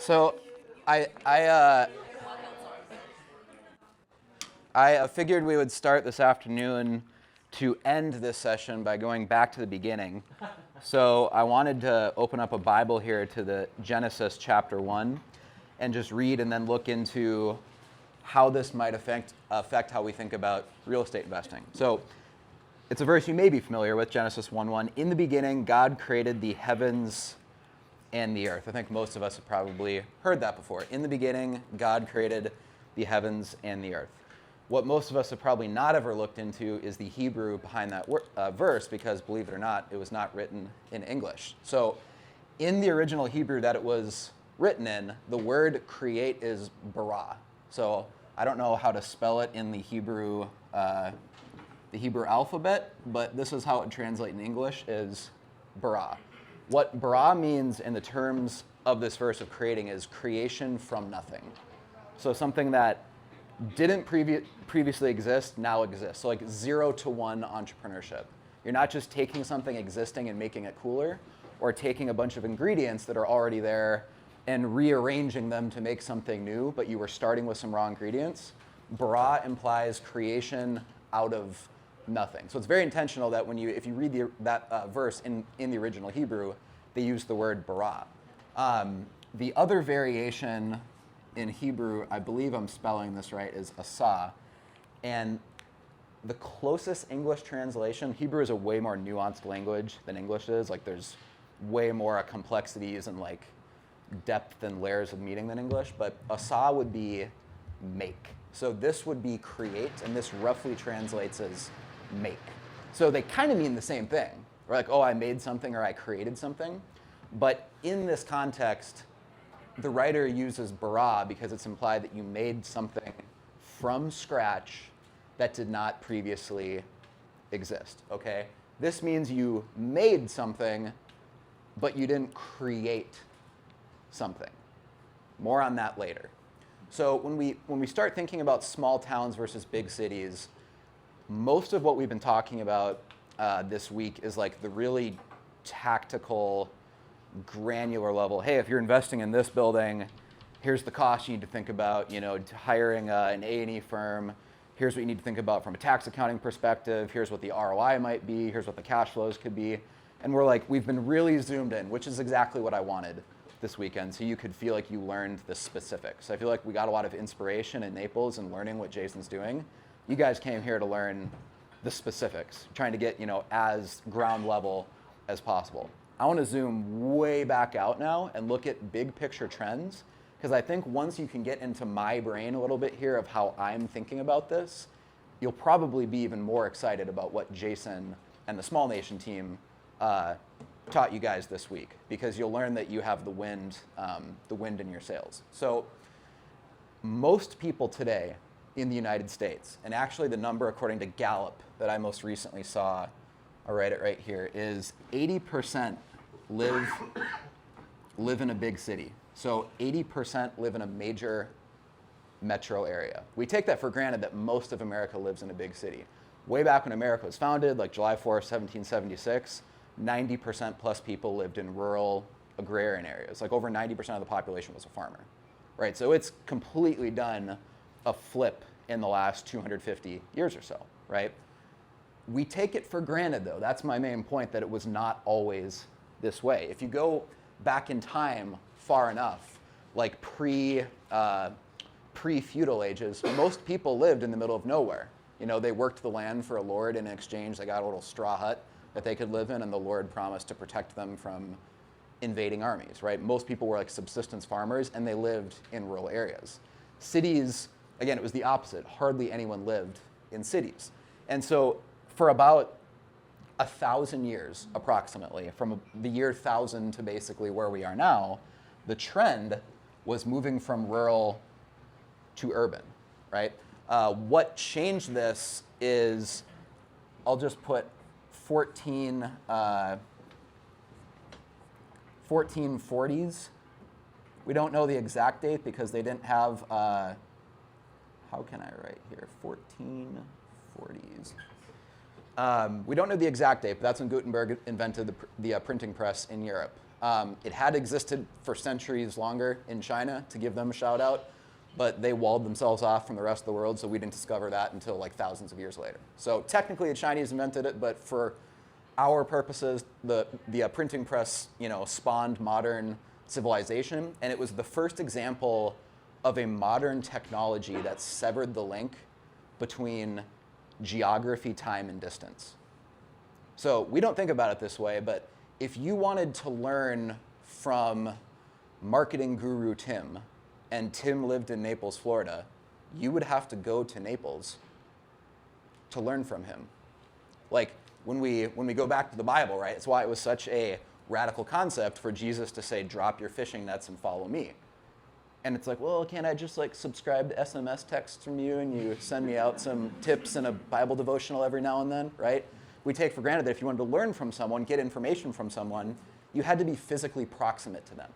So I figured we would start this afternoon to end this session by going back to the beginning. So I wanted to open up a Bible here to the Genesis chapter 1 and just read and then look into how this might affect how we think about real estate investing. So it's a verse you may be familiar with, Genesis 1:1. In the beginning, God created the heavens and the earth. I think most of us have probably heard that before. In the beginning, God created the heavens and the earth. What most of us have probably not ever looked into is the Hebrew behind that verse, because believe it or not, it was not written in English. So in the original Hebrew that it was written in, the word create is Bara. So I don't know how to spell it in the Hebrew alphabet, but this is how it would translate in English is Bara. What Bara means in the terms of this verse of creating is creation from nothing. So something that didn't previously exist now exists. So like 0 to 1 entrepreneurship. You're not just taking something existing and making it cooler, or taking a bunch of ingredients that are already there and rearranging them to make something new, but you were starting with some raw ingredients. Bara implies creation out of nothing. So it's very intentional that if you read that verse in the original Hebrew, they use the word bara. The other variation in Hebrew, I believe I'm spelling this right, is asa. And the closest English translation, Hebrew is a way more nuanced language than English is. Like there's way more complexities and like depth and layers of meaning than English, but asa would be make. So this would be create, and this roughly translates as make. So they kind of mean the same thing. We're like, oh, I made something or I created something. But in this context, the writer uses bara because it's implied that you made something from scratch that did not previously exist, okay? This means you made something, but you didn't create something. More on that later. So when we start thinking about small towns versus big cities, most of what we've been talking about this week is like the really tactical, granular level. Hey, if you're investing in this building, here's the cost you need to think about. Hiring an A&E firm. Here's what you need to think about from a tax accounting perspective. Here's what the ROI might be. Here's what the cash flows could be. And we've been really zoomed in, which is exactly what I wanted this weekend, so you could feel like you learned the specifics. I feel like we got a lot of inspiration in Naples and learning what Jason's doing. You guys came here to learn the specifics, trying to get as ground level as possible. I want to zoom way back out now and look at big picture trends, because I think once you can get into my brain a little bit here of how I'm thinking about this, you'll probably be even more excited about what Jason and the Small Nation team taught you guys this week, because you'll learn that you have the wind in your sails. So most people today in the United States, and actually the number according to Gallup that I most recently saw, I'll write it right here, is 80% live in a big city. So 80% live in a major metro area. We take that for granted that most of America lives in a big city. Way back when America was founded, like July 4th, 1776, 90% plus people lived in rural agrarian areas. Like over 90% of the population was a farmer, right? So it's completely done a flip in the last 250 years or so, right? We take it for granted though. That's my main point, that it was not always this way. If you go back in time far enough, like pre-feudal ages, most people lived in the middle of nowhere. They worked the land for a lord, and in exchange they got a little straw hut that they could live in, and the Lord promised to protect them from invading armies, right? Most people were like subsistence farmers, and they lived in rural areas. Cities, again, it was the opposite. Hardly anyone lived in cities. And so for about 1,000 years, approximately, from the year 1000 to basically where we are now, the trend was moving from rural to urban, right? What changed this is, I'll just put 1440s. We don't know the exact date because they didn't have, how can I write here, 1440s. We don't know the exact date, but that's when Gutenberg invented the printing press in Europe. It had existed for centuries longer in China, to give them a shout out, but they walled themselves off from the rest of the world, so we didn't discover that until like thousands of years later. So technically the Chinese invented it, but for our purposes, the printing press, spawned modern civilization, and it was the first example of a modern technology that severed the link between geography, time, and distance. So we don't think about it this way, but if you wanted to learn from marketing guru Tim, and Tim lived in Naples, Florida, you would have to go to Naples to learn from him. Like when we go back to the Bible, right? It's why it was such a radical concept for Jesus to say, drop your fishing nets and follow me. And it's like, well, can't I just like subscribe to SMS texts from you and you send me out some tips and a Bible devotional every now and then, right? We take for granted that if you wanted to learn from someone, get information from someone, you had to be physically proximate to them,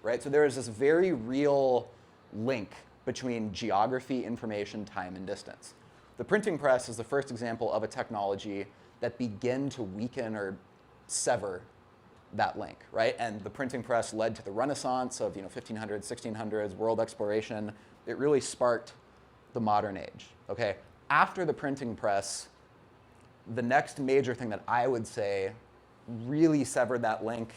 right? So there is this very real link between geography, information, time, and distance. The printing press is the first example of a technology that began to weaken or sever that link, right? And the printing press led to the Renaissance of 1500s, 1600s, world exploration. It really sparked the modern age, okay? After the printing press, the next major thing that I would say really severed that link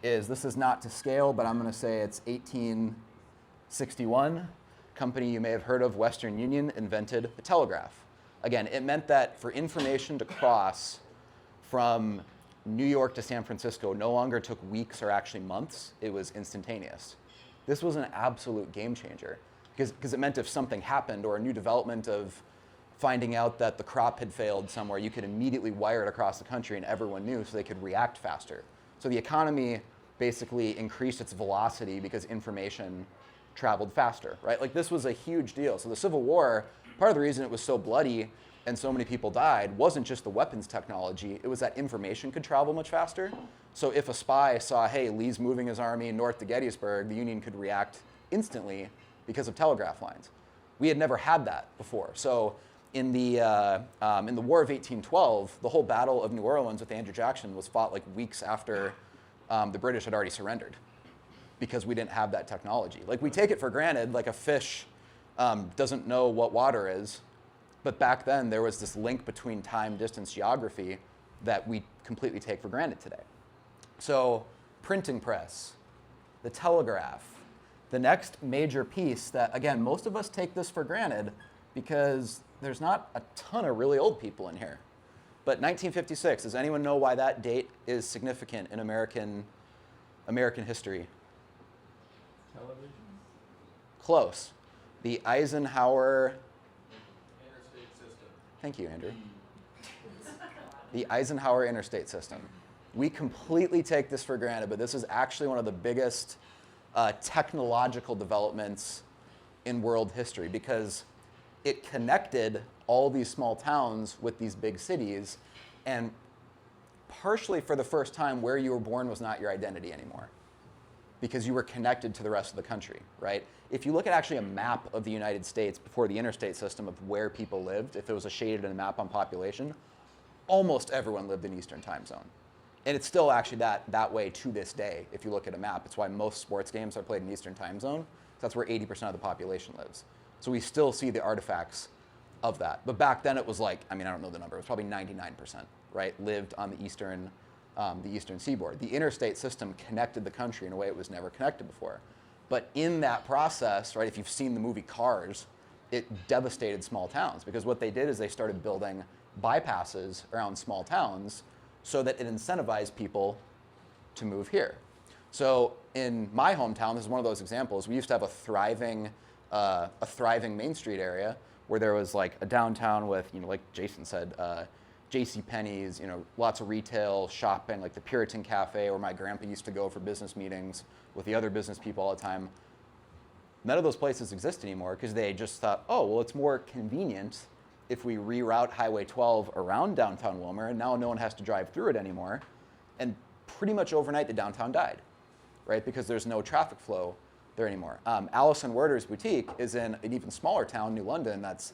is, this is not to scale, but I'm gonna say it's 1861. Company you may have heard of, Western Union, invented the telegraph. Again, it meant that for information to cross from New York to San Francisco no longer took weeks or actually months, it was instantaneous. This was an absolute game changer because it meant if something happened or a new development of finding out that the crop had failed somewhere, you could immediately wire it across the country and everyone knew so they could react faster. So the economy basically increased its velocity because information traveled faster, right? Like this was a huge deal. So the Civil War, part of the reason it was so bloody and so many people died wasn't just the weapons technology, it was that information could travel much faster. So if a spy saw, hey, Lee's moving his army north to Gettysburg, the Union could react instantly because of telegraph lines. We had never had that before. So in the War of 1812, the whole Battle of New Orleans with Andrew Jackson was fought like weeks after the British had already surrendered because we didn't have that technology. Like we take it for granted, like a fish doesn't know what water is, but back then there was this link between time, distance, geography that we completely take for granted today. So printing press, the telegraph, the next major piece that, again, most of us take this for granted because there's not a ton of really old people in here. But 1956, does anyone know why that date is significant in American history? Television? Close. The Eisenhower... Interstate system. Thank you, Andrew. The Eisenhower interstate system. We completely take this for granted, but this is actually one of the biggest technological developments in world history because it connected all these small towns with these big cities, and partially for the first time, where you were born was not your identity anymore because you were connected to the rest of the country, right? If you look at actually a map of the United States before the interstate system of where people lived, if it was a shaded in a map on population, almost everyone lived in Eastern time zone. And it's still actually that way to this day. If you look at a map, it's why most sports games are played in Eastern time zone. That's where 80% of the population lives. So we still see the artifacts of that. But back then it was like, I don't know the number, it was probably 99%, right? Lived on the eastern seaboard. The interstate system connected the country in a way it was never connected before. But in that process, right, if you've seen the movie Cars, it devastated small towns because what they did is they started building bypasses around small towns so that it incentivized people to move here. So in my hometown, this is one of those examples, we used to have a thriving Main Street area where there was like a downtown with, like Jason said, JCPenney's, lots of retail, shopping, like the Puritan Cafe where my grandpa used to go for business meetings with the other business people all the time. None of those places exist anymore because they just thought, oh, well, it's more convenient if we reroute Highway 12 around downtown Wilmer, and now no one has to drive through it anymore. And pretty much overnight, the downtown died, right? Because there's no traffic flow there anymore. Alison Werder's boutique is in an even smaller town, New London, that's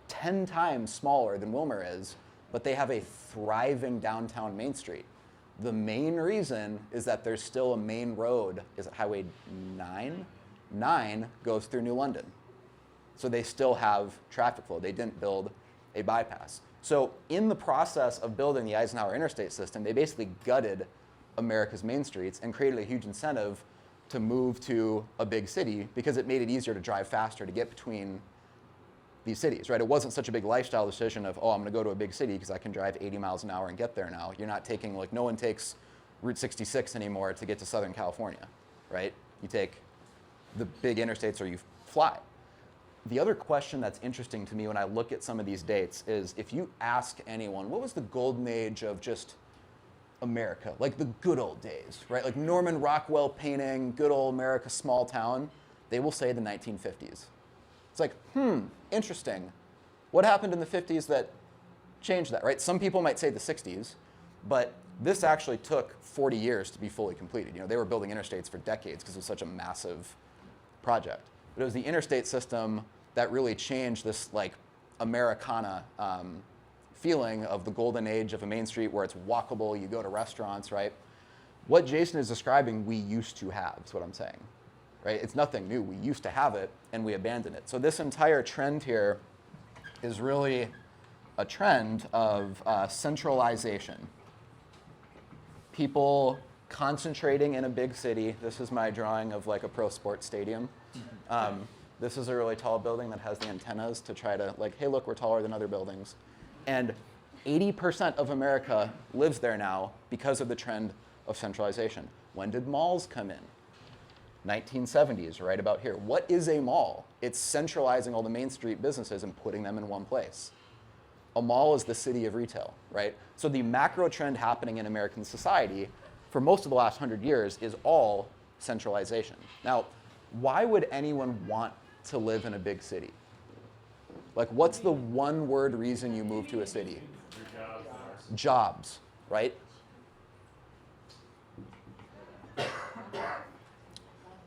10 times smaller than Wilmer is, but they have a thriving downtown Main Street. The main reason is that there's still a main road. Is it Highway 9? 9 goes through New London. So they still have traffic flow. They didn't build a bypass. So in the process of building the Eisenhower interstate system, they basically gutted America's main streets and created a huge incentive to move to a big city because it made it easier to drive faster to get between these cities, right? It wasn't such a big lifestyle decision of, oh, I'm gonna go to a big city because I can drive 80 miles an hour and get there now. You're not taking, like, no one takes Route 66 anymore to get to Southern California, right? You take the big interstates or you fly. The other question that's interesting to me when I look at some of these dates is if you ask anyone, what was the golden age of just America, like the good old days, right? Like Norman Rockwell painting, good old America, small town, they will say the 1950s. It's like, interesting. What happened in the 50s that changed that, right? Some people might say the 60s, but this actually took 40 years to be fully completed. You know, they were building interstates for decades because it was such a massive project. But it was the interstate system that really changed this like Americana feeling of the golden age of a main street where it's walkable, you go to restaurants, right? What Jason is describing, we used to have, is what I'm saying, right? It's nothing new. We used to have it and we abandoned it. So this entire trend here is really a trend of centralization. People concentrating in a big city. This is my drawing of like a pro sports stadium. This is a really tall building that has the antennas to try to like, hey, look, we're taller than other buildings. And 80% of America lives there now because of the trend of centralization. When did malls come in? 1970s, right about here. What is a mall? It's centralizing all the main street businesses and putting them in one place. A mall is the city of retail, right? So the macro trend happening in American society for most of the last 100 years is all centralization. Now, why would anyone want to live in a big city? Like, what's the one word reason you move to a city? Jobs, right?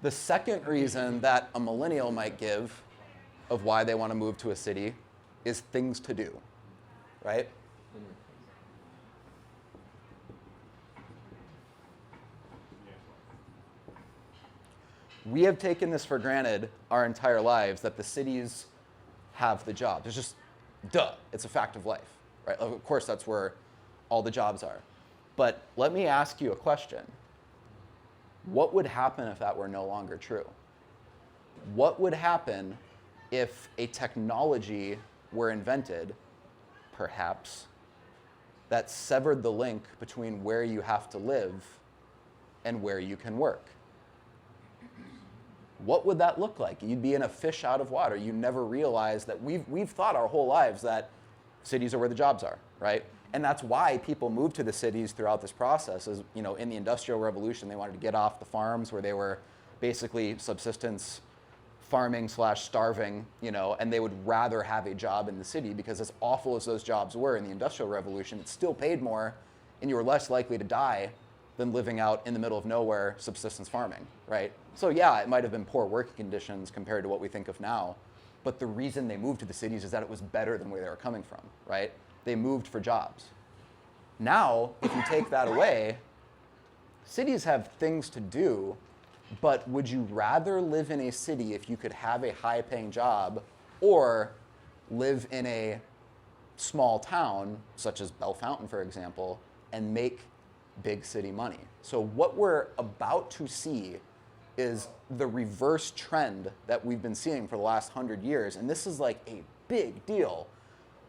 The second reason that a millennial might give of why they want to move to a city is things to do, right? We have taken this for granted our entire lives that the cities have the jobs. It's just, duh, it's a fact of life, right? Of course, that's where all the jobs are. But let me ask you a question. What would happen if that were no longer true? What would happen if a technology were invented, perhaps, that severed the link between where you have to live and where you can work? What would that look like? You'd be in a fish out of water. You never realize that we've thought our whole lives that cities are where the jobs are, right? And that's why people moved to the cities throughout this process. Is, you know, in the Industrial Revolution, they wanted to get off the farms where they were basically subsistence farming / starving, you know, and they would rather have a job in the city because as awful as those jobs were in the Industrial Revolution, it still paid more and you were less likely to die than living out in the middle of nowhere subsistence farming, right? So yeah, it might have been poor working conditions compared to what we think of now, but the reason they moved to the cities is that it was better than where they were coming from, right? They moved for jobs. Now, if you take that away, cities have things to do, but would you rather live in a city if you could have a high-paying job or live in a small town, such as Bellefontaine, for example, and make big city money? So what we're about to see is the reverse trend that we've been seeing for the last 100 years. And this is like a big deal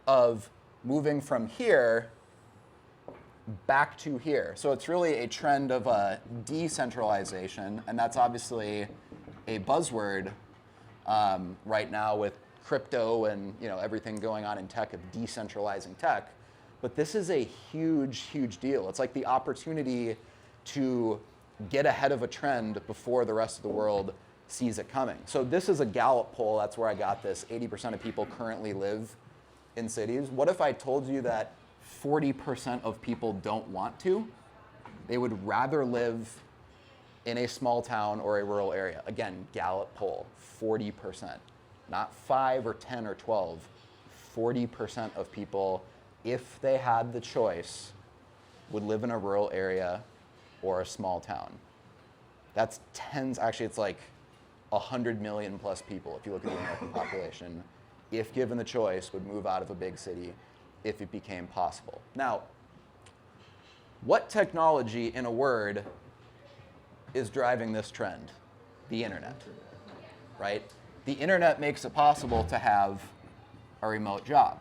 of moving from here back to here. So it's really a trend of decentralization, and that's obviously a buzzword right now with crypto and, you know, everything going on in tech of decentralizing tech. But this is a huge, huge deal. It's like the opportunity to get ahead of a trend before the rest of the world sees it coming. So this is a Gallup poll. That's where I got this. 80% of people currently live in cities. What if I told you that 40% of people don't want to? They would rather live in a small town or a rural area. Again, Gallup poll, 40%. Not 5 or 10 or 12. 40% of people, if they had the choice, would live in a rural area or a small town. That's actually it's like 100 million plus people, if you look at the American population, if given the choice, would move out of a big city if it became possible. Now, what technology, in a word, is driving this trend? The internet, right? The internet makes it possible to have a remote job.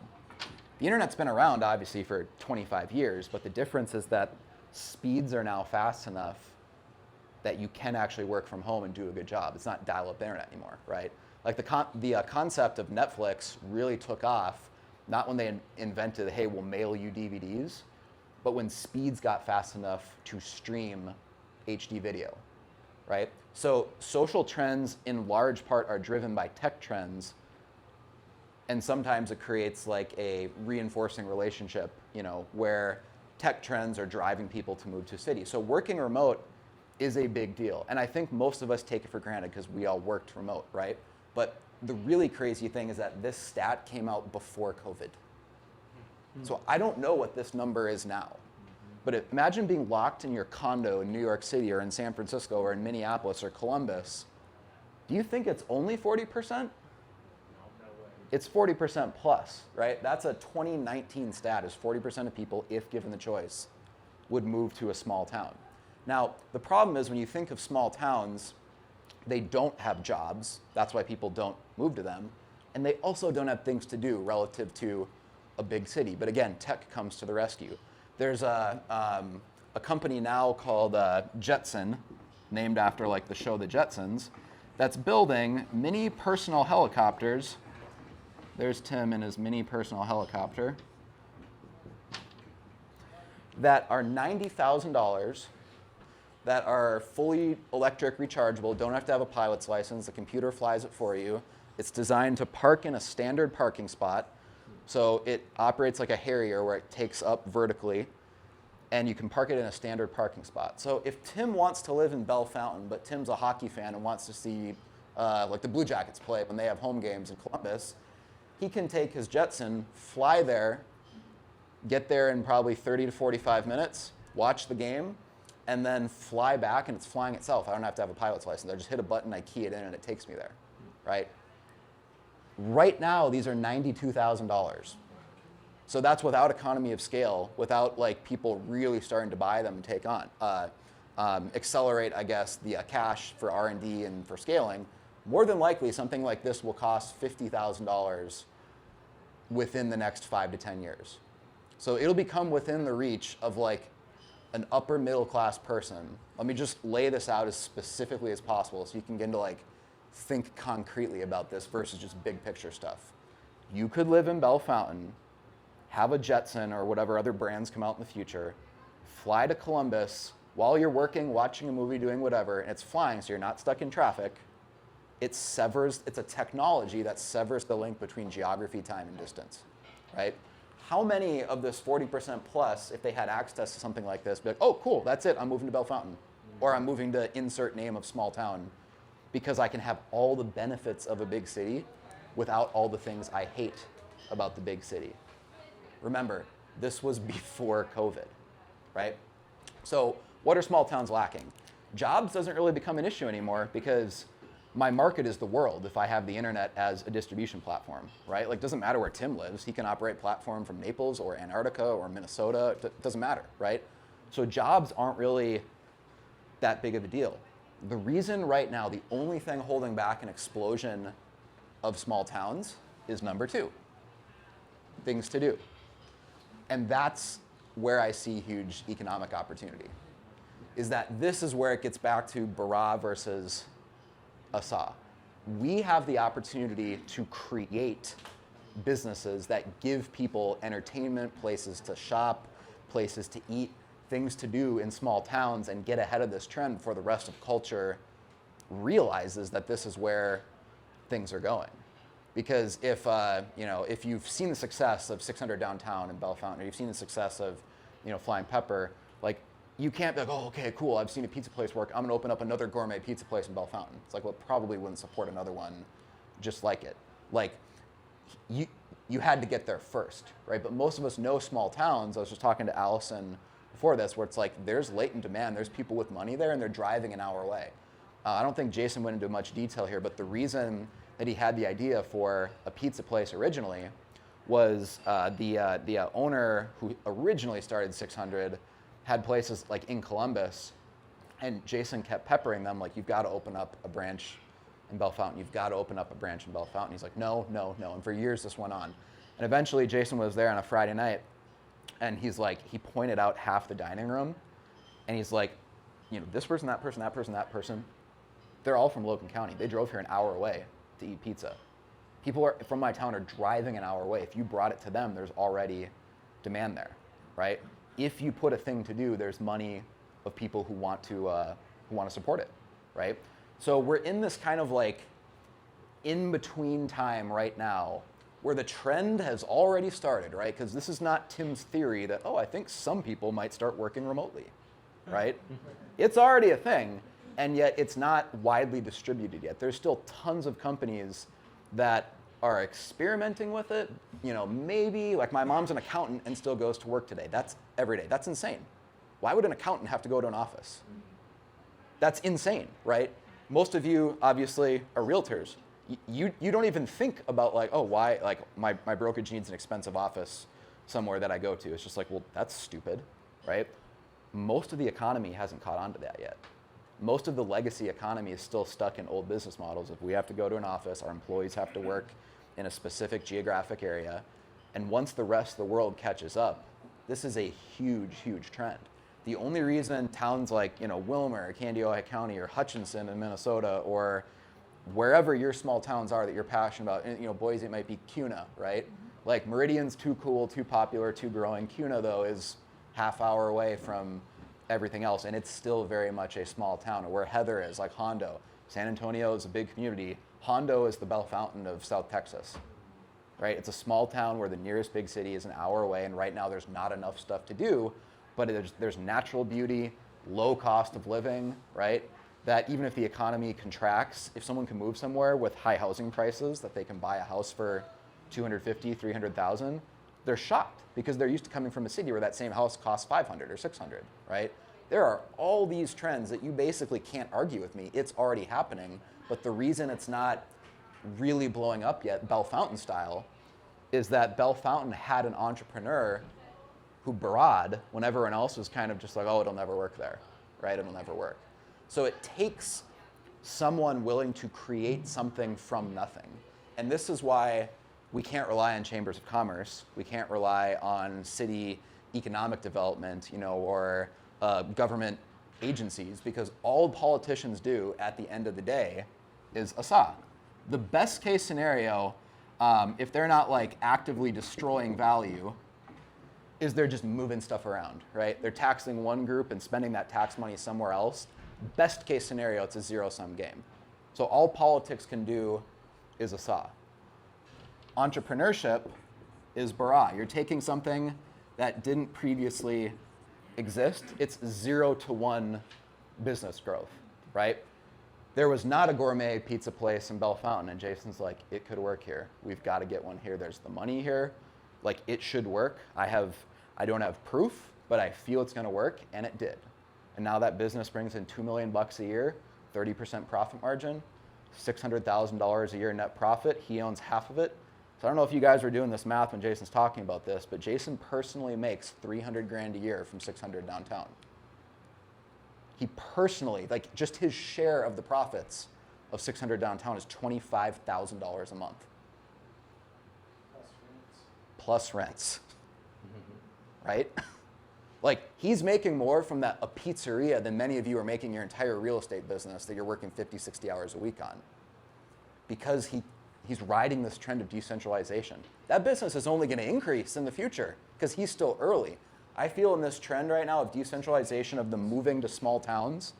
The internet's been around, obviously, for 25 years, but the difference is that speeds are now fast enough that you can actually work from home and do a good job. It's not dial-up internet anymore, right? Like the concept of Netflix really took off, not when they invented, hey, we'll mail you DVDs, but when speeds got fast enough to stream HD video, right? So social trends in large part are driven by tech trends, and sometimes it creates like a reinforcing relationship, where tech trends are driving people to move to cities. So working remote is a big deal. And I think most of us take it for granted because we all worked remote, right? But the really crazy thing is that this stat came out before COVID. So I don't know what this number is now. But imagine being locked in your condo in New York City or in San Francisco or in Minneapolis or Columbus. Do you think it's only 40%? It's 40% plus, right? That's a 2019 stat, is 40% of people, if given the choice, would move to a small town. Now, the problem is when you think of small towns, they don't have jobs. That's why people don't move to them. And they also don't have things to do relative to a big city. But again, tech comes to the rescue. There's a company now called Jetson, named after like the show The Jetsons, that's building mini personal helicopters. There's Tim in his mini personal helicopter that are $90,000, that are fully electric rechargeable, don't have to have a pilot's license, the computer flies it for you. It's designed to park in a standard parking spot. So it operates like a Harrier where it takes up vertically, and you can park it in a standard parking spot. So if Tim wants to live in Bell Fountain, but Tim's a hockey fan and wants to see like the Blue Jackets play when they have home games in Columbus, he can take his Jetson, fly there, get there in probably 30 to 45 minutes, watch the game, and then fly back, and it's flying itself. I don't have to have a pilot's license. I just hit a button, I key it in, and it takes me there, right? Right now, these are $92,000. So that's without economy of scale, without like people really starting to buy them and take on, accelerate, I guess, the cash for R&D and for scaling. More than likely, something like this will cost $50,000 within the next 5 to 10 years. So it'll become within the reach of like an upper middle class person. Let me just lay this out as specifically as possible so you can get to like think concretely about this versus just big picture stuff. You could live in Bell Fountain, have a Jetson or whatever other brands come out in the future, fly to Columbus while you're working, watching a movie, doing whatever, and it's flying so you're not stuck in traffic. It's a technology that severs the link between geography, time, and distance, right? How many of this 40% plus, if they had access to something like this, be like, oh, cool, that's it, I'm moving to Bell Fountain. Or I'm moving to insert name of small town because I can have all the benefits of a big city without all the things I hate about the big city. Remember, this was before COVID, right? So what are small towns lacking? Jobs doesn't really become an issue anymore because my market is the world if I have the internet as a distribution platform, right? Like, it doesn't matter where Tim lives. He can operate platform from Naples or Antarctica or Minnesota. It doesn't matter, right? So jobs aren't really that big of a deal. The reason right now, the only thing holding back an explosion of small towns is number 2, things to do. And that's where I see huge economic opportunity, is that this is where it gets back to Bara versus Asa. We have the opportunity to create businesses that give people entertainment, places to shop, places to eat, things to do in small towns, and get ahead of this trend before the rest of culture realizes that this is where things are going. Because if you've seen the success of 600 downtown in Bell Fountain, or you've seen the success of Flying Pepper, like, you can't be like, oh, okay, cool, I've seen a pizza place work, I'm gonna open up another gourmet pizza place in Bell Fountain. It's like, well, probably wouldn't support another one just like it. Like, you had to get there first, right? But most of us know small towns. I was just talking to Allison before this, where it's like there's latent demand, there's people with money there, and they're driving an hour away. I don't think Jason went into much detail here, but the reason that he had the idea for a pizza place originally was the owner who originally started 600 had places like in Columbus, and Jason kept peppering them like, you've got to open up a branch in Belle Fountain. You've got to open up a branch in Belle Fountain. He's like, no, no, no. And for years this went on. And eventually Jason was there on a Friday night, and he's like, he pointed out half the dining room, and he's like, this person, that person, that person, that person, they're all from Logan County. They drove here an hour away to eat pizza. People from my town are driving an hour away. If you brought it to them, there's already demand there, right? If you put a thing to do, there's money of people who want to support it, right? So we're in this kind of like in-between time right now where the trend has already started, right? Because this is not Tim's theory that, I think some people might start working remotely, right? It's already a thing, and yet it's not widely distributed yet. There's still tons of companies that are experimenting with it. Maybe, like my mom's an accountant and still goes to work today. That's every day. That's insane. Why would an accountant have to go to an office? That's insane, right? Most of you obviously are realtors. You don't even think about like, why, like my brokerage needs an expensive office somewhere that I go to. It's just like, well, that's stupid, right? Most of the economy hasn't caught on to that yet. Most of the legacy economy is still stuck in old business models. If we have to go to an office, our employees have to work in a specific geographic area. And once the rest of the world catches up, this is a huge, huge trend. The only reason towns like, Wilmer, Candiota County, or Hutchinson in Minnesota, or wherever your small towns are that you're passionate about, Boise, it might be Kuna, right? Like Meridian's too cool, too popular, too growing. Kuna, though, is half hour away from everything else, and it's still very much a small town. Or where Heather is, like Hondo. San Antonio is a big community. Hondo is the Belle Fountain of South Texas, right? It's a small town where the nearest big city is an hour away, and right now there's not enough stuff to do, but there's natural beauty, low cost of living, right? That even if the economy contracts, if someone can move somewhere with high housing prices, that they can buy a house for $250,000, $300,000, they're shocked because they're used to coming from a city where that same house costs $500 or $600, right? There are all these trends that you basically can't argue with me. It's already happening, but the reason it's not really blowing up yet, Belle Fountain style, is that Belle Fountain had an entrepreneur who barraged when everyone else was kind of just like, it'll never work there, right? It'll never work. So it takes someone willing to create something from nothing. And this is why we can't rely on chambers of commerce. We can't rely on city economic development, or government agencies, because all politicians do at the end of the day is ASA. The best case scenario, if they're not like actively destroying value, is they're just moving stuff around, right? They're taxing one group and spending that tax money somewhere else. Best case scenario, it's a zero-sum game. So all politics can do is ASA. Entrepreneurship is Bara. You're taking something that didn't previously exist. It's 0 to 1 business growth, right? There was not a gourmet pizza place in Belle Fountain, and Jason's like, it could work here. We've got to get one here. There's the money here. Like, it should work. I don't have proof, but I feel it's going to work, and it did. And now that business brings in $2 million a year, 30% profit margin, $600,000 a year net profit. He owns half of it. So I don't know if you guys were doing this math when Jason's talking about this, but Jason personally makes $300,000 a year from 600 downtown. He personally, like just his share of the profits of 600 downtown is $25,000 a month. Plus rents. Right? Like he's making more from a pizzeria than many of you are making your entire real estate business that you're working 50, 60 hours a week on. Because he's riding this trend of decentralization. That business is only going to increase in the future because he's still early. I feel in this trend right now of decentralization, of the moving to small towns,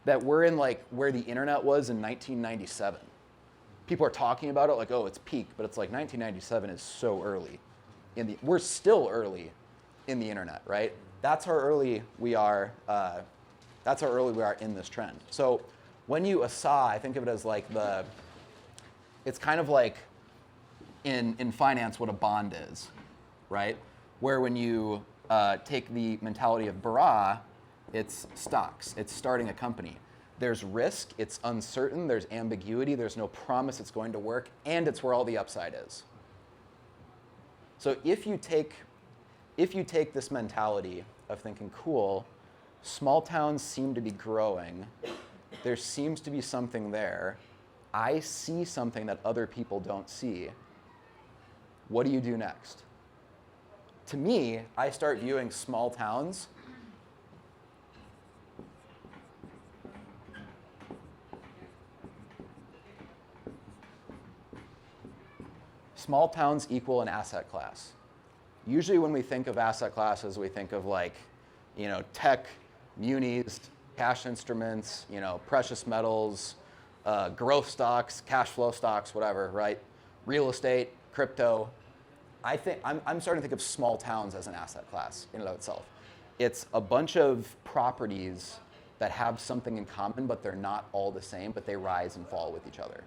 that we're in like where the internet was in 1997. People are talking about it like, it's peak, but it's like 1997 is so early. We're still early in the internet, right? That's how early we are. That's how early we are in this trend. So when you ASA, I think of it as like it's kind of like in finance what a bond is, right? Where when you take the mentality of Bara, it's stocks, it's starting a company. There's risk, it's uncertain, there's ambiguity, there's no promise it's going to work, and it's where all the upside is. So if you take this mentality of thinking, cool, small towns seem to be growing, there seems to be something there, I see something that other people don't see, what do you do next? To me, I start viewing small towns equal an asset class. Usually when we think of asset classes, we think of like, tech, munis, cash instruments, precious metals, growth stocks, cash flow stocks, whatever, right? Real estate, crypto. I'm starting to think of small towns as an asset class in and of itself. It's a bunch of properties that have something in common, but they're not all the same, but they rise and fall with each other,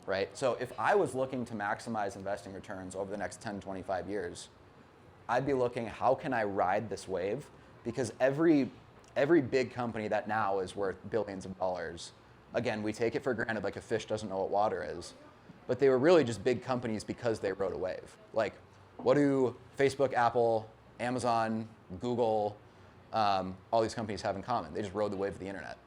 right? So if I was looking to maximize investing returns over the next 10, 25 years, I'd be looking, how can I ride this wave? Because every big company that now is worth billions of dollars, again, we take it for granted like a fish doesn't know what water is, but they were really just big companies because they rode a wave. Like, what do Facebook, Apple, Amazon, Google, all these companies have in common? They just rode the wave of the internet,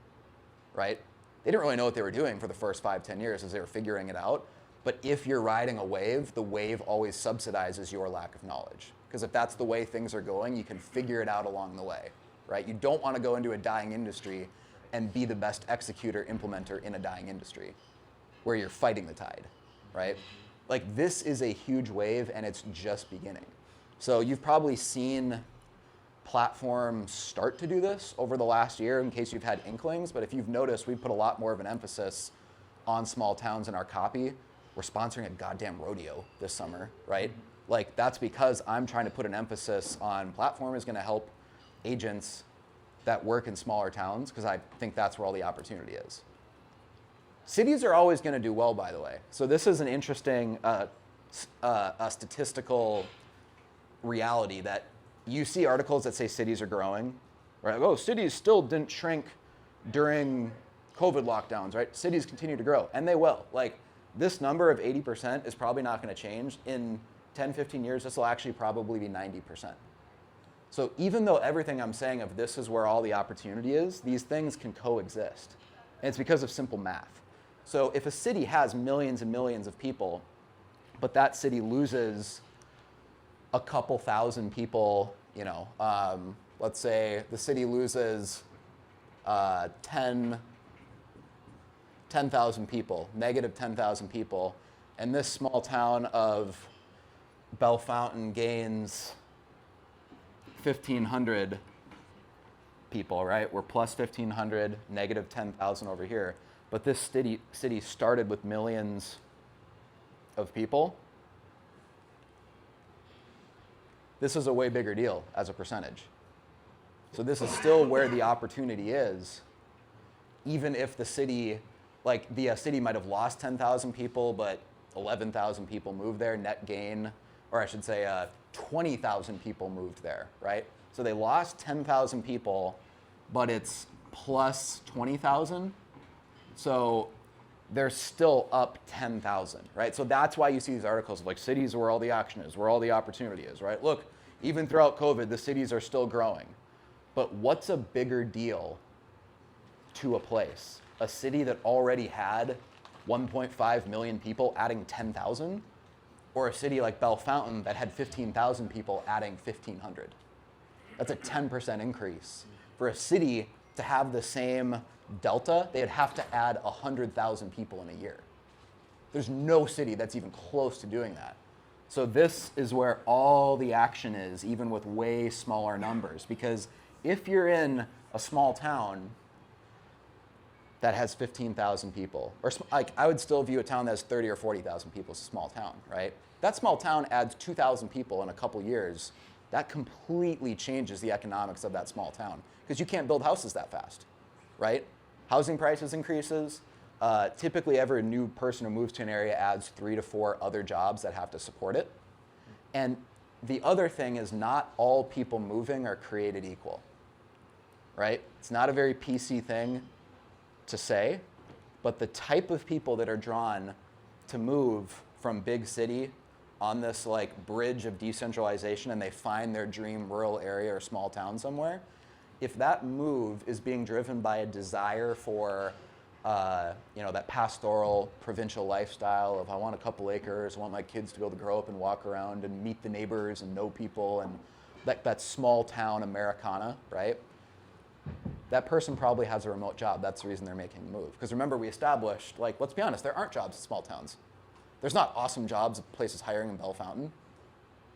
right? They didn't really know what they were doing for the first 5, 10 years as they were figuring it out. But if you're riding a wave, the wave always subsidizes your lack of knowledge. Because if that's the way things are going, you can figure it out along the way, right? You don't want to go into a dying industry and be the best executor, implementer in a dying industry where you're fighting the tide, right? Like, this is a huge wave and it's just beginning. So you've probably seen platforms start to do this over the last year in case you've had inklings, but if you've noticed, we put a lot more of an emphasis on small towns in our copy. We're sponsoring a goddamn rodeo this summer, right? Like, that's because I'm trying to put an emphasis on platform is gonna help agents that work in smaller towns, because I think that's where all the opportunity is. Cities are always gonna do well, by the way. So this is an interesting statistical reality that you see articles that say cities are growing, right? Oh, cities still didn't shrink during COVID lockdowns, right? Cities continue to grow, and they will. Like, this number of 80% is probably not gonna change. In 10, 15 years, this will actually probably be 90%. So even though everything I'm saying of this is where all the opportunity is, these things can coexist. And it's because of simple math. So if a city has millions and millions of people, but that city loses a couple thousand people, let's say the city loses 10,000 people, negative 10,000 people, and this small town of Bellefontaine gains 1,500 people, right? We're plus 1,500, negative 10,000 over here. But this city started with millions of people. This is a way bigger deal as a percentage. So this is still where the opportunity is, even if the city, the city might have lost 10,000 people, but 11,000 people moved there, net gain, or I should say 20,000 people moved there, right? So they lost 10,000 people, but it's plus 20,000. So they're still up 10,000, right? So that's why you see these articles of cities are where all the action is, where all the opportunity is, right? Look, even throughout COVID, the cities are still growing. But what's a bigger deal to a place? A city that already had 1.5 million people adding 10,000, or a city like Bellefontaine that had 15,000 people adding 1,500? That's a 10% increase. For a city to have the same delta, they'd have to add 100,000 people in a year. There's no city that's even close to doing that. So this is where all the action is, even with way smaller numbers. Because if you're in a small town that has 15,000 people, or I would still view a town that has 30 or 40,000 people as a small town, right? That small town adds 2,000 people in a couple years. That completely changes the economics of that small town, because you can't build houses that fast, right? Housing prices increases. Typically, every new person who moves to an area adds 3 to 4 other jobs that have to support it. And the other thing is not all people moving are created equal, right? It's not a very PC thing to say, but the type of people that are drawn to move from big city on this like bridge of decentralization and they find their dream rural area or small town somewhere, if that move is being driven by a desire for that pastoral provincial lifestyle of I want a couple acres, I want my kids to be able to grow up and walk around and meet the neighbors and know people and that small town Americana, right? That person probably has a remote job. That's the reason they're making the move. Because remember, we established, like, let's be honest, there aren't jobs in small towns. There's not awesome jobs at places hiring in Bellefontaine.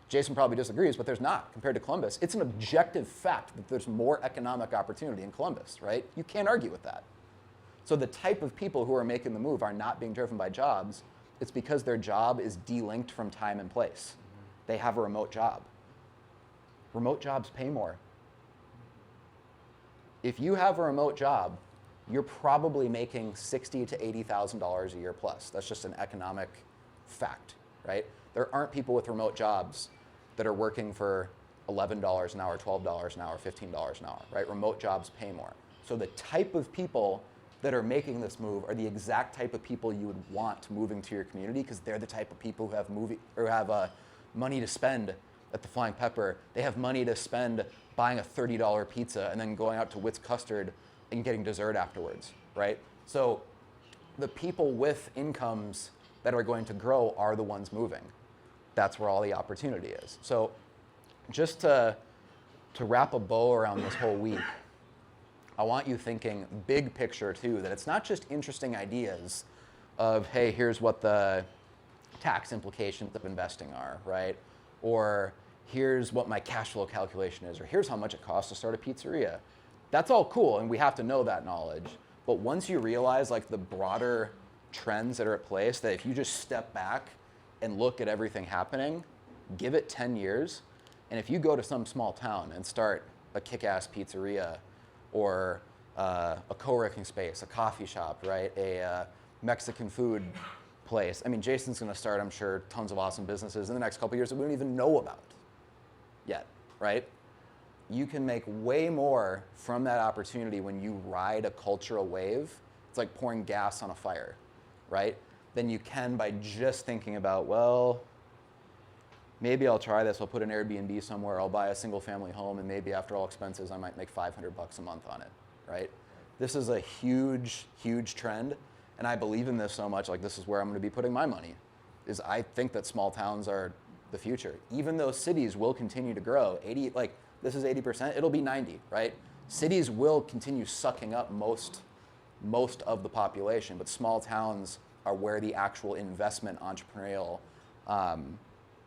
Jason probably disagrees, but there's not compared to Columbus. It's an objective fact that there's more economic opportunity in Columbus, right? You can't argue with that. So the type of people who are making the move are not being driven by jobs. It's because their job is delinked from time and place. They have a remote job. Remote jobs pay more. If you have a remote job, you're probably making $60,000 to $80,000 a year plus. That's just an economic fact, right? There aren't people with remote jobs that are working for $11 an hour, $12 an hour, $15 an hour, right? Remote jobs pay more. So the type of people that are making this move are the exact type of people you would want moving to your community because they're the type of people who have money to spend at the Flying Pepper. They have money to spend buying a $30 pizza and then going out to Witt's Custard and getting dessert afterwards, right? So the people with incomes that are going to grow are the ones moving. That's where all the opportunity is. So just to wrap a bow around this whole week, I want you thinking big picture too, that it's not just interesting ideas of, hey, here's what the tax implications of investing are, right? Or here's what my cash flow calculation is, or here's how much it costs to start a pizzeria. That's all cool, and we have to know that knowledge. But once you realize like the broader trends that are at place, that if you just step back and look at everything happening, give it 10 years, and if you go to some small town and start a kick-ass pizzeria or a co-working space, a coffee shop, right, a Mexican food place. I mean, Jason's going to start, I'm sure, tons of awesome businesses in the next couple of years that we don't even know about yet, right? You can make way more from that opportunity when you ride a cultural wave. It's like pouring gas on a fire, right? Than you can by just thinking about, well, maybe I'll try this. I'll put an Airbnb somewhere. I'll buy a single family home, and maybe after all expenses, I might make $500 a month on it, right? This is a huge, huge trend, and I believe in this so much. Like, this is where I'm going to be putting my money. Is I think that small towns are the future. Even though cities will continue to grow, this is 80%. It'll be 90, right? Cities will continue sucking up most of the population, but small towns are where the actual investment entrepreneurial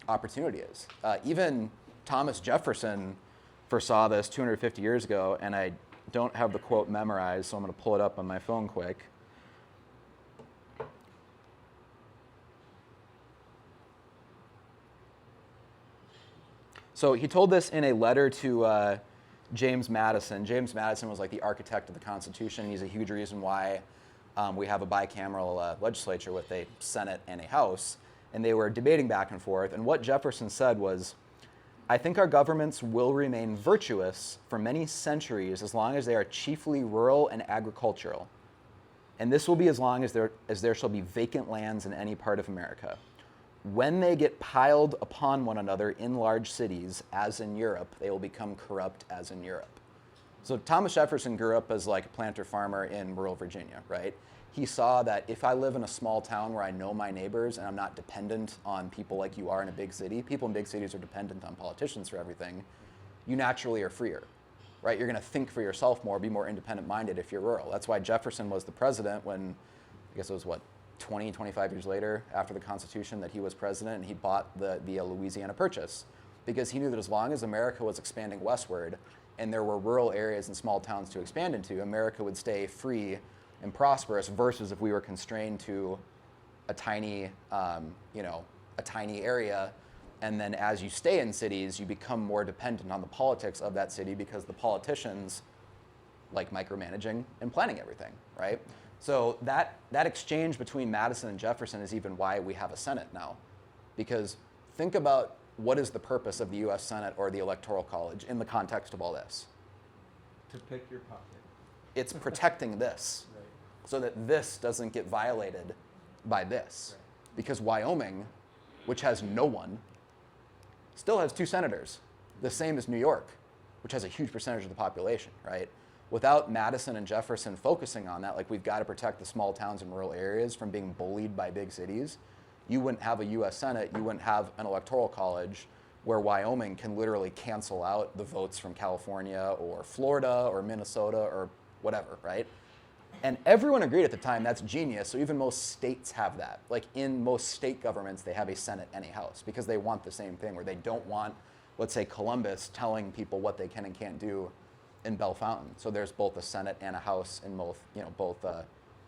opportunity is. Even Thomas Jefferson foresaw this 250 years ago, and I don't have the quote memorized, so I'm going to pull it up on my phone quick. So he told this in a letter to James Madison. James Madison was like the architect of the Constitution. He's a huge reason why we have a bicameral legislature with a Senate and a House. And they were debating back and forth. And what Jefferson said was, I think our governments will remain virtuous for many centuries as long as they are chiefly rural and agricultural. And this will be as long as there shall be vacant lands in any part of America. When they get piled upon one another in large cities, as in Europe, they will become corrupt as in Europe. So Thomas Jefferson grew up as like a planter farmer in rural Virginia, right? He saw that if I live in a small town where I know my neighbors and I'm not dependent on people like you are in a big city, people in big cities are dependent on politicians for everything, you naturally are freer, right? You're going to think for yourself more, be more independent minded if you're rural. That's why Jefferson was the president when, I guess it was 20, 25 years later after the Constitution that he was president, and he bought the Louisiana Purchase, because he knew that as long as America was expanding westward and there were rural areas and small towns to expand into, America would stay free and prosperous, versus if we were constrained to a tiny area, and then as you stay in cities, you become more dependent on the politics of that city because the politicians like micromanaging and planning everything, right? So that exchange between Madison and Jefferson is even why we have a Senate now. Because think about what is the purpose of the U.S. Senate or the Electoral College in the context of all this? To pick your pocket. It's protecting this Right. so that this doesn't get violated by this. Right. Because Wyoming, which has no one, still has 2 senators, the same as New York, which has a huge percentage of the population, right? Without Madison and Jefferson focusing on that, like we've got to protect the small towns and rural areas from being bullied by big cities, you wouldn't have a US Senate, you wouldn't have an electoral college where Wyoming can literally cancel out the votes from California or Florida or Minnesota or whatever, right? And everyone agreed at the time that's genius, so even most states have that. Like in most state governments, they have a Senate and a House because they want the same thing where they don't want, let's say, Columbus telling people what they can and can't do in Bellefontaine. So there's both a Senate and a House in both, both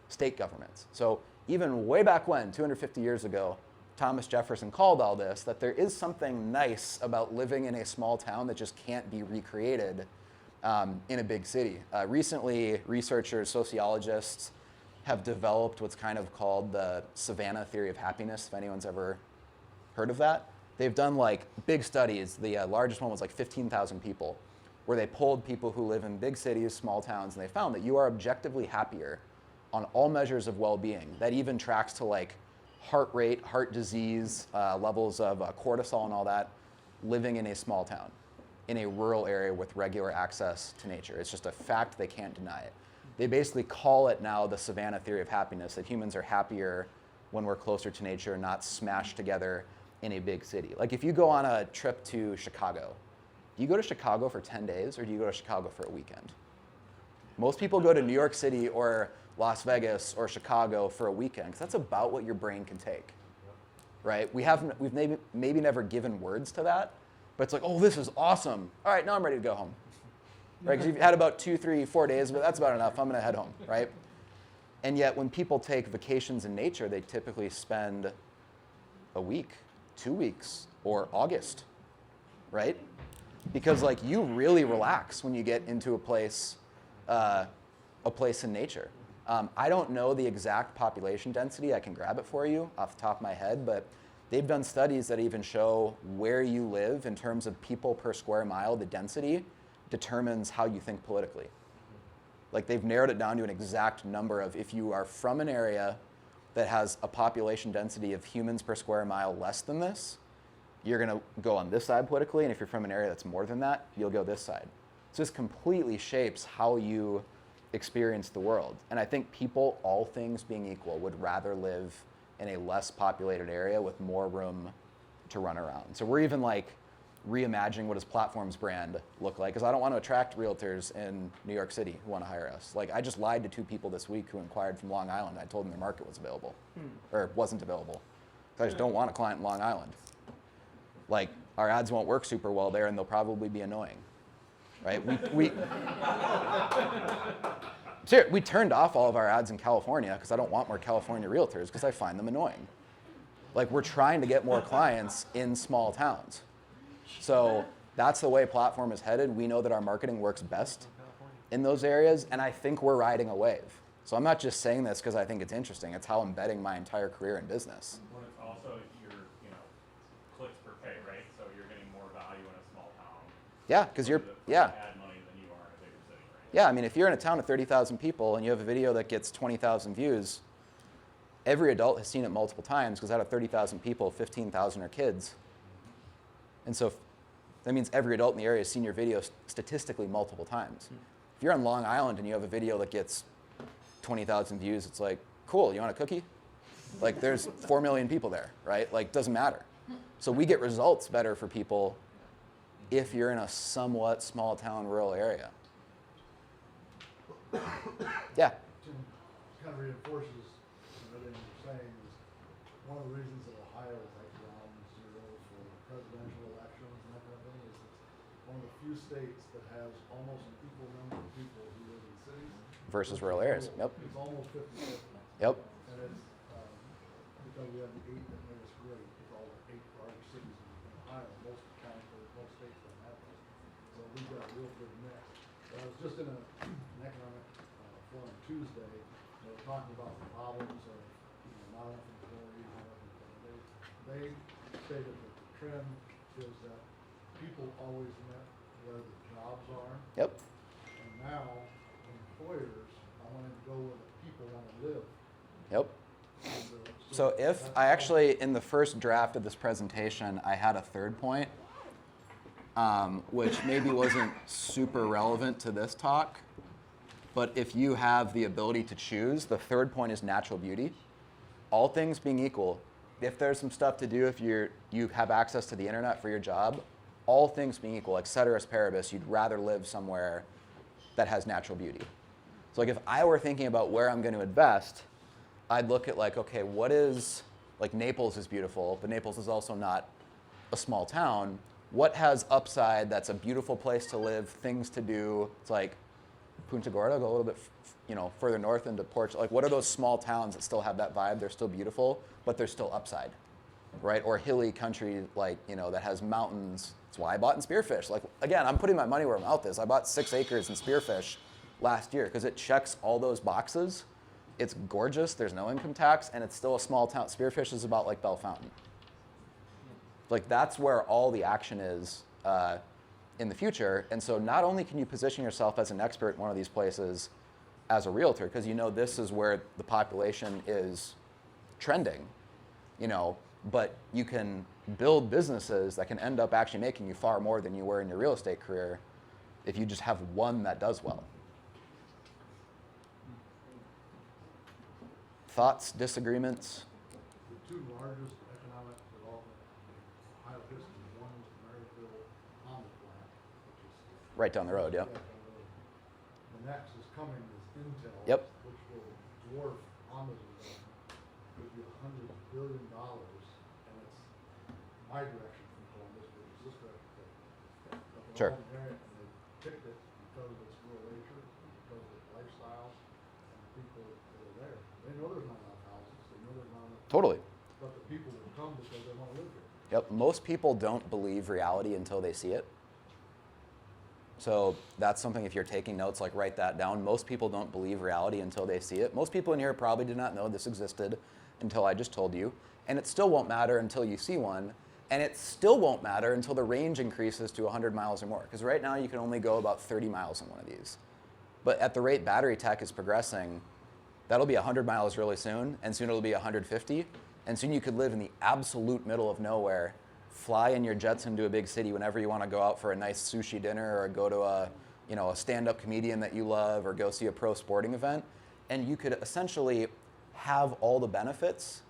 state governments. So even way back when, 250 years ago, Thomas Jefferson called all this that there is something nice about living in a small town that just can't be recreated in a big city. Recently, researchers, sociologists have developed what's kind of called the Savannah theory of happiness, if anyone's ever heard of that. They've done like big studies. The largest one was like 15,000 people, where they polled people who live in big cities, small towns, and they found that you are objectively happier on all measures of well-being. That even tracks to like heart rate, heart disease, levels of cortisol and all that, living in a small town, in a rural area with regular access to nature. It's just a fact, they can't deny it. They basically call it now the Savannah theory of happiness, that humans are happier when we're closer to nature, not smashed together in a big city. Like if you go on a trip to Chicago, do you go to Chicago for 10 days or do you go to Chicago for a weekend? Most people go to New York City or Las Vegas or Chicago for a weekend because that's about what your brain can take, right? We've maybe never given words to that, but it's like, oh, this is awesome. All right, now I'm ready to go home, right? Because you've had about 2, 3, 4 days, but that's about enough. I'm gonna head home, right? And yet when people take vacations in nature, they typically spend a week, 2 weeks, or August, right? Because like you really relax when you get into a place in nature. I don't know the exact population density. I can grab it for you off the top of my head, but they've done studies that even show where you live in terms of people per square mile, the density determines how you think politically. Like they've narrowed it down to an exact number of if you are from an area that has a population density of humans per square mile less than this, you're gonna go on this side politically, and if you're from an area that's more than that, you'll go this side. So this completely shapes how you experience the world. And I think people, all things being equal, would rather live in a less populated area with more room to run around. So we're even like reimagining what does Platform's brand look like, because I don't want to attract realtors in New York City who want to hire us. Like I just lied to 2 people this week who inquired from Long Island. I told them their market was available, or wasn't available. I just don't want a client in Long Island. Like our ads won't work super well there and they'll probably be annoying, right? We turned off all of our ads in California because I don't want more California realtors because I find them annoying. Like we're trying to get more clients in small towns. So that's the way Platform is headed. We know that our marketing works best in those areas, and I think we're riding a wave. So I'm not just saying this because I think it's interesting. It's how I'm betting my entire career in business. When it's also your, clicks per pay, right? So you're getting more value in a small town. Yeah, because you're, yeah. Ad money than you are in a bigger city, right? Yeah, I mean, if you're in a town of 30,000 people and you have a video that gets 20,000 views, every adult has seen it multiple times because out of 30,000 people, 15,000 are kids. And so that means every adult in the area has seen your video statistically multiple times. If you're on Long Island and you have a video that gets 20,000 views, it's like, cool, you want a cookie? Like there's 4 million people there, right? Like doesn't matter. So we get results better for people if you're in a somewhat small town rural area. Yeah. Kind of reinforces everything you're saying is one of the reasons that Ohio is like ground zero for presidential elections and that kind of thing is it's one of the few states that has almost an equal number of people who live in cities Versus rural areas. Yep. It's almost 50-50. Yep. And it's because we have the 8 that made us great with all the 8 large cities in Ohio. Most counties, most states don't have those. So we've got a real good mix. But I was just in an economic forum Tuesday. They were talking about the problems of not enough employees, not enough employees. They say that the trend is that people always met where the jobs are. Yep. And now, employers are wanting to go where the people want to live. Yep. And, So if that's I how- actually, in the first draft of this presentation, I had a third point, which maybe wasn't super relevant to this talk, but if you have the ability to choose, the third point is natural beauty. All things being equal, if there's some stuff to do, if you have access to the internet for your job, all things being equal, like ceteris paribus, you'd rather live somewhere that has natural beauty. So like if I were thinking about where I'm going to invest, I'd look at like, okay, what is, like Naples is beautiful, but Naples is also not a small town. What has upside that's a beautiful place to live, things to do? It's like Punta Gorda, go a little bit further north into Portugal. Like what are those small towns that still have that vibe? They're still beautiful, but there's still upside, right? Or hilly country like, that has mountains. That's why I bought in Spearfish. Like again, I'm putting my money where my mouth is. I bought 6 acres in Spearfish last year because it checks all those boxes. It's gorgeous, there's no income tax, and it's still a small town. Spearfish is about like Bell Fountain. Like that's where all the action is in the future. And so not only can you position yourself as an expert in one of these places as a realtor, because this is where the population is trending, but you can build businesses that can end up actually making you far more than you were in your real estate career if you just have one that does well. Thoughts, disagreements? The two largest economic development in Ohio history, one was the Maryville Honda plant, which is Right down the road, yep. yeah, down the road. The next is coming is Intel, Yep. which will dwarf Honda's investment. It'll be $100 billion, and it's my direction from Columbus, which is this direction. But Sure. they're all variant, and they picked it because of its rural nature, because of its lifestyle, and the people that are there. They know there's not enough houses, they know there's not enough. Totally. But the people will come because they want to live here. Yep. Most people don't believe reality until they see it. So that's something, if you're taking notes, like write that down. Most people don't believe reality until they see it. Most people in here probably did not know this existed until I just told you. And it still won't matter until you see one. And it still won't matter until the range increases to 100 miles or more. Because right now you can only go about 30 miles in one of these. But at the rate battery tech is progressing, that'll be 100 miles really soon, and soon it'll be 150. And soon you could live in the absolute middle of nowhere, fly in your jets into a big city whenever you want to go out for a nice sushi dinner or go to a stand-up comedian that you love or go see a pro sporting event. And you could essentially have all the benefits,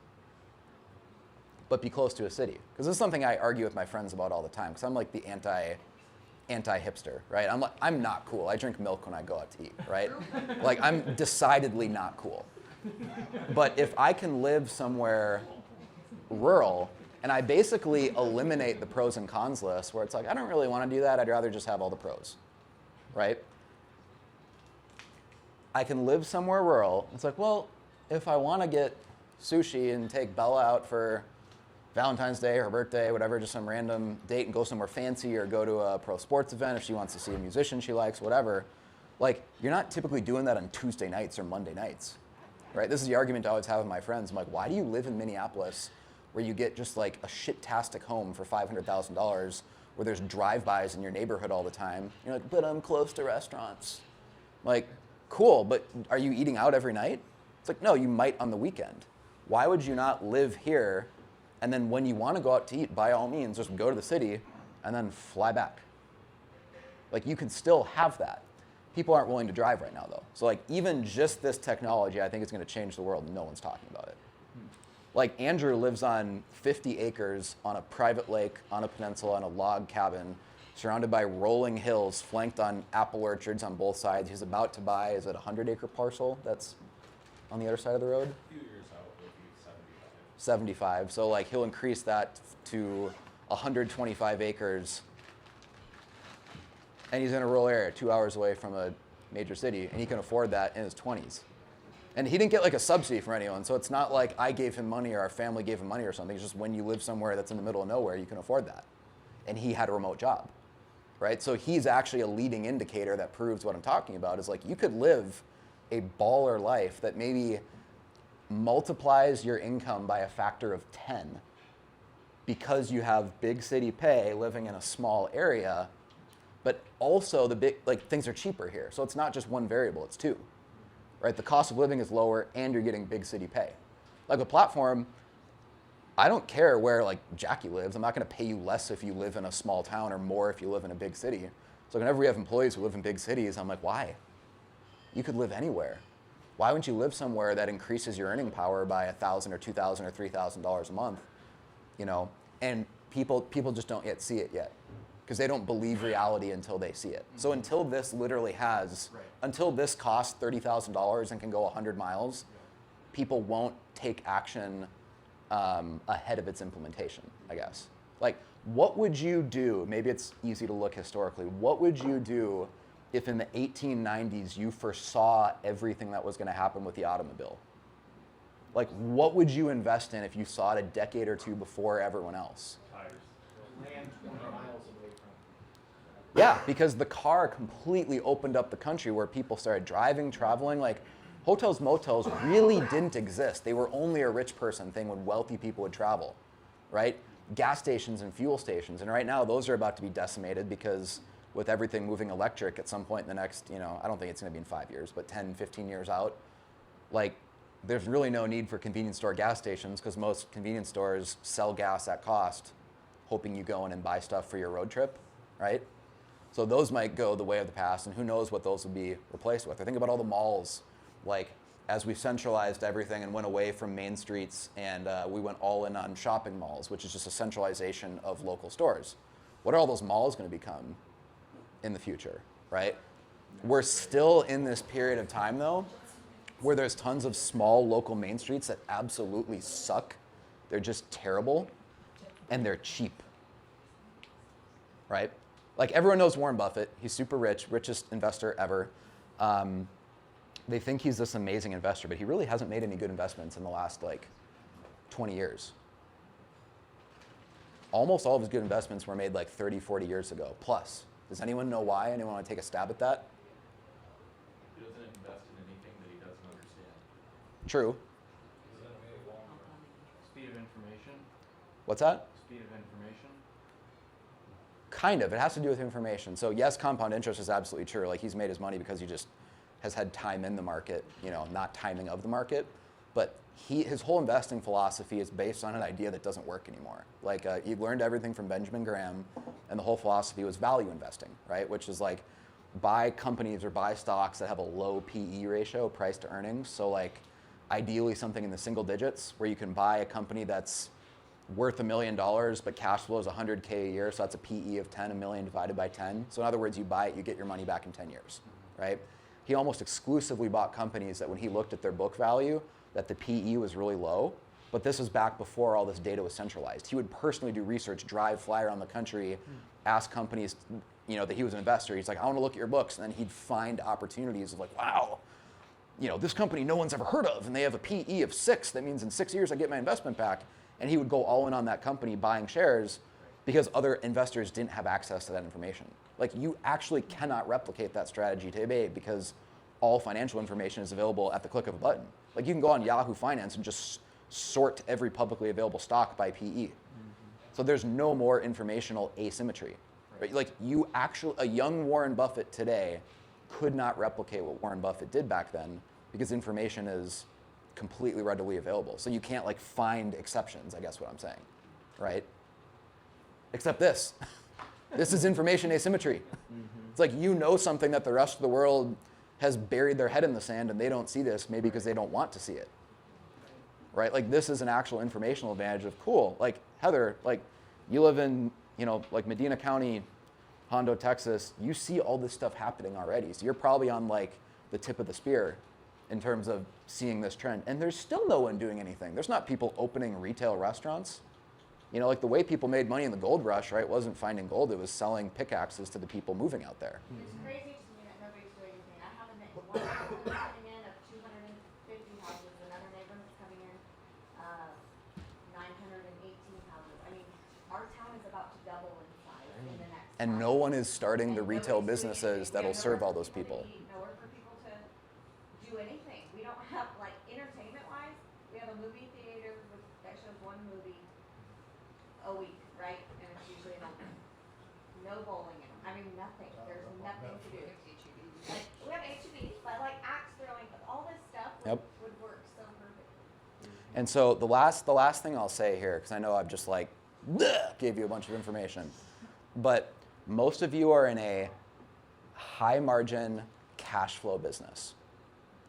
but be close to a city. Because this is something I argue with my friends about all the time, because I'm like the anti-hipster, right? I'm not cool. I drink milk when I go out to eat, right? Like I'm decidedly not cool. But if I can live somewhere rural and I basically eliminate the pros and cons list where it's like, I don't really want to do that. I'd rather just have all the pros, right? I can live somewhere rural. It's like, well, if I want to get sushi and take Bella out for Valentine's Day, her birthday, whatever, just some random date and go somewhere fancy or go to a pro sports event if she wants to see a musician she likes, whatever. Like, you're not typically doing that on Tuesday nights or Monday nights, right? This is the argument I always have with my friends. I'm like, why do you live in Minneapolis where you get just like a shit-tastic home for $500,000 where there's drive-bys in your neighborhood all the time? You're like, but I'm close to restaurants. Like, cool, but are you eating out every night? It's like, no, you might on the weekend. Why would you not live here? And then when you want to go out to eat, by all means, just go to the city and then fly back. Like you can still have that. People aren't willing to drive right now though. So like even just this technology, I think it's going to change the world and no one's talking about it. Like Andrew lives on 50 acres on a private lake on a peninsula on a log cabin surrounded by rolling hills flanked on apple orchards on both sides. He's about to buy, is it a 100-acre parcel that's on the other side of the road? A few years out will be 75. 75. So like he'll increase that to 125 acres. And he's in a rural area 2 hours away from a major city, and he can afford that in his 20s. And he didn't get like a subsidy from anyone, so it's not like I gave him money or our family gave him money or something. It's just when you live somewhere that's in the middle of nowhere, you can afford that. And he had a remote job, right? So he's actually a leading indicator that proves what I'm talking about is like you could live a baller life that maybe multiplies your income by a factor of 10 because you have big city pay living in a small area, but also the big, like, things are cheaper here. So it's not just one variable, it's two, right? The cost of living is lower and you're getting big city pay. Like the platform, I don't care where like Jackie lives. I'm not going to pay you less if you live in a small town or more if you live in a big city. So whenever we have employees who live in big cities, I'm like, why? You could live anywhere. Why wouldn't you live somewhere that increases your earning power by $1,000 or $2,000 or $3,000 a month? You know, and people just don't yet see it yet because they don't believe reality until they see it. So until this literally has, until this costs $30,000 and can go 100 miles, people won't take action ahead of its implementation, I guess. Like, what would you do? Maybe it's easy to look historically. What would you do if in the 1890s you foresaw everything that was going to happen with the automobile? Like, what would you invest in if you saw it a decade or two before everyone else? Tires. Land 20 miles away from. Yeah, because the car completely opened up the country where people started driving, traveling. Like, hotels, motels really didn't exist. They were only a rich person thing when wealthy people would travel, right? Gas stations and fuel stations. And right now, those are about to be decimated because with everything moving electric at some point in the next, you know, I don't think it's going to be in 5 years, but 10, 15 years out, like, there's really no need for convenience store gas stations because most convenience stores sell gas at cost, hoping you go in and buy stuff for your road trip, right? So those might go the way of the past, and who knows what those will be replaced with. I think about all the malls. Like, as we centralized everything and went away from main streets and we went all in on shopping malls, which is just a centralization of local stores. What are all those malls going to become in the future, right? We're still in this period of time, though, where there's tons of small local main streets that absolutely suck. They're just terrible, and they're cheap, right? Like, everyone knows Warren Buffett. He's super rich, richest investor ever. They think he's this amazing investor, but he really hasn't made any good investments in the last, like, 20 years. Almost all of his good investments were made like 30, 40 years ago, plus. Does anyone know why? Anyone want to take a stab at that? He doesn't invest in anything that he doesn't understand. True. Speed of information. What's that? Speed of information. Kind of. It has to do with information. So yes, compound interest is absolutely true. Like, he's made his money because he just has had time in the market, you know, not timing of the market. But his whole investing philosophy is based on an idea that doesn't work anymore. Like, he learned everything from Benjamin Graham, and the whole philosophy was value investing, right? Which is like, buy companies or buy stocks that have a low PE ratio, price to earnings. So like, ideally something in the single digits where you can buy a company that's worth $1 million, but cash flow is 100K a year. So that's a PE of 10, $1 million divided by 10. So in other words, you buy it, you get your money back in 10 years, right? He almost exclusively bought companies that when he looked at their book value, that the PE was really low. But this was back before all this data was centralized. He would personally do research, drive, fly around the country, ask companies, you know, that he was an investor. He's like, I want to look at your books. And then he'd find opportunities of like, wow, you know, this company no one's ever heard of, and they have a PE of 6. That means in 6 years I get my investment back. And he would go all in on that company buying shares because other investors didn't have access to that information. Like, you actually cannot replicate that strategy today because all financial information is available at the click of a button. Like, you can go on Yahoo Finance and just sort every publicly available stock by PE. So there's no more informational asymmetry. Right? Like, you actually, a young Warren Buffett today could not replicate what Warren Buffett did back then because information is completely readily available. So you can't like find exceptions, I guess what I'm saying, right? Except this. This is information asymmetry. It's like, you know, something that the rest of the world has buried their head in the sand and they don't see this, maybe because they don't want to see it, right? Like, this is an actual informational advantage of, cool, like, Heather, like, you live in, you know, like Medina County, Hondo, Texas, you see all this stuff happening already. So you're probably on like the tip of the spear in terms of seeing this trend. And there's still no one doing anything. There's not people opening retail restaurants. You know, like the way people made money in the gold rush, right, wasn't finding gold, it was selling pickaxes to the people moving out there. It's crazy to me that nobody's doing anything. I have one neighbor that's coming in of 250 houses, another neighbor that's coming in 918 houses. I mean, our town is about to double in size in the next And 5 no one years. is starting the And retail nobody's doing businesses anything. that'll We have serve nowhere all those for people. to eat, nowhere for people to do anything. We don't have, like, entertainment-wise, we have a movie theater that shows one movie a week, right? And it's usually no bowling in them. I mean, nothing. There's nothing to do. Like, we have HEBs, but like axe throwing, all this stuff would work so perfectly. And so the last thing I'll say here, because I know I've just like gave you a bunch of information, but most of you are in a high margin cash flow business,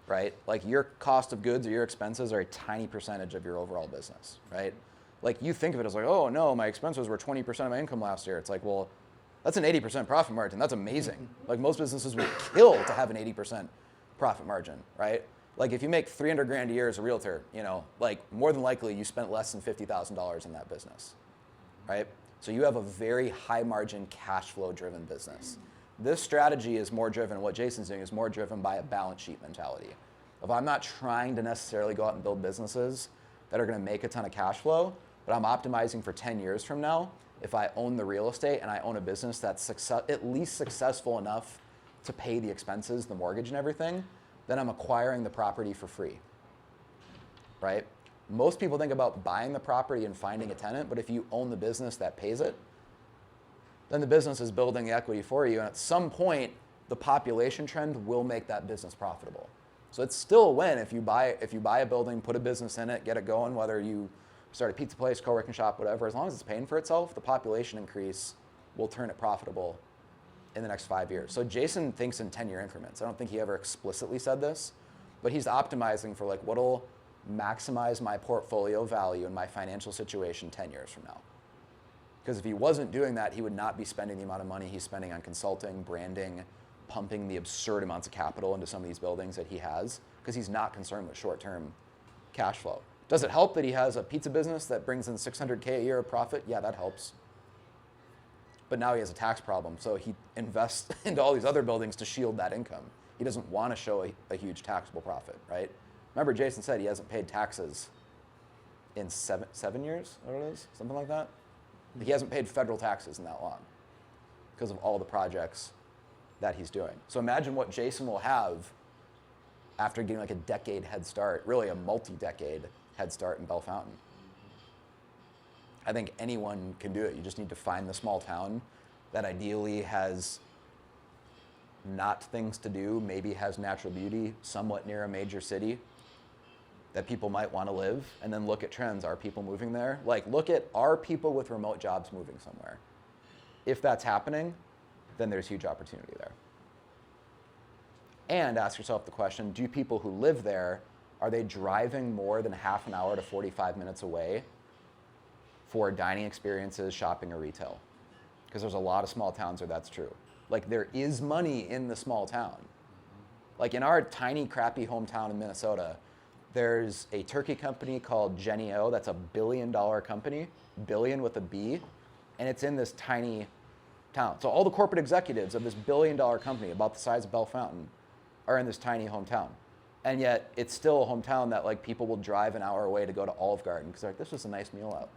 right? Like your cost of goods or your expenses are a tiny percentage of your overall business, right? Like you think of it as like, oh no, my expenses were 20% of my income last year. It's like, well, that's an 80% profit margin. That's amazing. Like most businesses would kill to have an 80% profit margin, right? Like if you make 300 grand a year as a realtor, you know, like more than likely you spent less than $50,000 in that business, right? So you have a very high margin cash flow driven business. This strategy is more driven, what Jason's doing is more driven by a balance sheet mentality. If I'm not trying to necessarily go out and build businesses that are gonna make a ton of cash flow, but I'm optimizing for 10 years from now, if I own the real estate and I own a business that's at least successful enough to pay the expenses, the mortgage and everything, then I'm acquiring the property for free, right? Most people think about buying the property and finding a tenant, but if you own the business that pays it, then the business is building the equity for you, and at some point, the population trend will make that business profitable. So it's still a win if you buy a building, put a business in it, get it going, whether you start a pizza place, co-working shop, whatever, as long as it's paying for itself, the population increase will turn it profitable in the next 5 years. So Jason thinks in 10-year increments. I don't think he ever explicitly said this, but he's optimizing for like what'll maximize my portfolio value and my financial situation 10 years from now. Because if he wasn't doing that, he would not be spending the amount of money he's spending on consulting, branding, pumping the absurd amounts of capital into some of these buildings that he has, because he's not concerned with short-term cash flow. Does it help that he has a pizza business that brings in $600K a year of profit? Yeah, that helps. But now he has a tax problem, so he invests into all these other buildings to shield that income. He doesn't want to show a huge taxable profit, right? Remember, Jason said he hasn't paid taxes in seven years, what it is, something like that? He hasn't paid federal taxes in that long because of all the projects that he's doing. So imagine what Jason will have after getting like a decade head start, really a multi-decade head start in Bell Fountain. I think anyone can do it. You just need to find the small town that ideally has not things to do, maybe has natural beauty, somewhat near a major city that people might want to live, and then look at trends. Are people moving there? Like, look at, are people with remote jobs moving somewhere? If that's happening, then there's huge opportunity there. And ask yourself the question, do people who live there, are they driving more than half an hour to 45 minutes away for dining experiences, shopping, or retail? Because there's a lot of small towns where that's true. Like, there is money in the small town. Like in our tiny, crappy hometown in Minnesota, there's a turkey company called Jennie-O that's $1 billion company, billion with a B, and it's in this tiny town. So all the corporate executives of this $1 billion company, about the size of Bell Fountain, are in this tiny hometown. And yet it's still a hometown that like people will drive an hour away to go to Olive Garden because they're like, this was a nice meal out.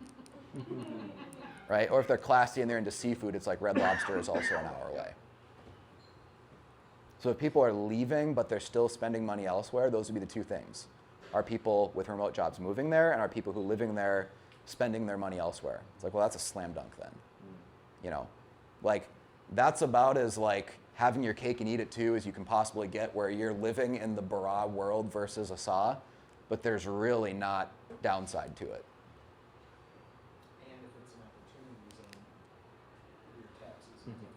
Right? Or if they're classy and they're into seafood, it's like Red Lobster is also an hour away. So if people are leaving but they're still spending money elsewhere, those would be the two things. Are people with remote jobs moving there, and are people who living there spending their money elsewhere? It's like, well, that's a slam dunk then. You know, like that's about as like having your cake and eat it too as you can possibly get, where you're living in the Bara world versus a SAW, but there's really not downside to it. And if it's an opportunity zone, your taxes and stuff.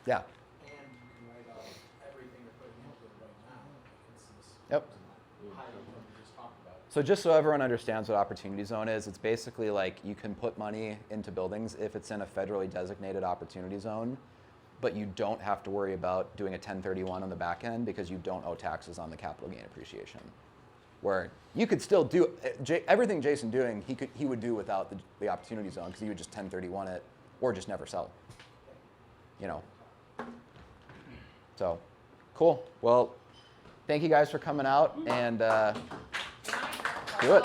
Yeah. And you can write off everything you're putting into it right now. It's this Yep. high income we just talked about. So just so everyone understands what opportunity zone is, it's basically like you can put money into buildings if it's in a federally designated opportunity zone, but you don't have to worry about doing a 1031 on the back end because you don't owe taxes on the capital gain appreciation. Where you could still do everything Jason doing, he would do without the opportunity zone, because he would just 1031 it or just never sell. You know. So, cool. Well, thank you guys for coming out, and do it.